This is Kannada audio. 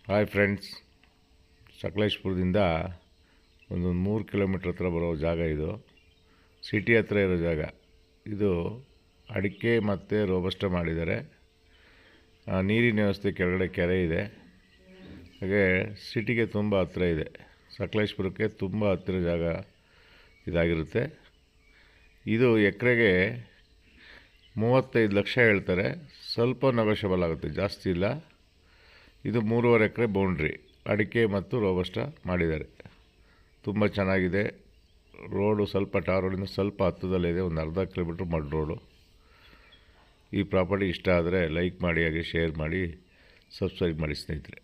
ಹಾಯ್ ಫ್ರೆಂಡ್ಸ್, ಸಕಲೇಶ್ಪುರದಿಂದ ಒಂದು 3 ಕಿಲೋಮೀಟ್ರ್ ಹತ್ರ ಬರೋ ಜಾಗ ಇದು. ಸಿಟಿ ಹತ್ರ ಇರೋ ಜಾಗ ಇದು. ಅಡಿಕೆ ಮತ್ತು ರೋಬಸ್ಟ ಮಾಡಿದ್ದಾರೆ. ನೀರಿನ ವ್ಯವಸ್ಥೆ ಕೆಳಗಡೆ ಕೆರೆ ಇದೆ. ಹಾಗೆ ಸಿಟಿಗೆ ತುಂಬ ಹತ್ತಿರ ಇದೆ. ಸಕಲೇಶ್ಪುರಕ್ಕೆ ತುಂಬ ಹತ್ತಿರ ಜಾಗ ಇದಾಗಿರುತ್ತೆ. ಇದು ಎಕರೆಗೆ 35 ಲಕ್ಷ ಹೇಳ್ತಾರೆ. ಸ್ವಲ್ಪ ನೆಗೋಷಿಯಬಲ್ ಆಗುತ್ತೆ, ಜಾಸ್ತಿ ಇಲ್ಲ. ಇದು 3.5 ಎಕರೆ ಬೌಂಡ್ರಿ ಅಡಿಕೆ ಮತ್ತು ರೋಬಸ್ಟ ಮಾಡಿದ್ದಾರೆ. ತುಂಬ ಚೆನ್ನಾಗಿದೆ. ರೋಡು ಸ್ವಲ್ಪ ಟಾರ್ ರೋಡಿಂದ ಸ್ವಲ್ಪ ಹತ್ತದಲ್ಲಿದೆ, ಒಂದು ಅರ್ಧ ಕಿಲೋಮೀಟ್ರ್ ಮಡ್ ರೋಡು. ಈ ಪ್ರಾಪರ್ಟಿ ಇಷ್ಟ ಆದರೆ ಲೈಕ್ ಮಾಡಿ, ಹಾಗೆ ಶೇರ್ ಮಾಡಿ, ಸಬ್ಸ್ಕ್ರೈಬ್ ಮಾಡಿ ಸ್ನೇಹಿತರೆ.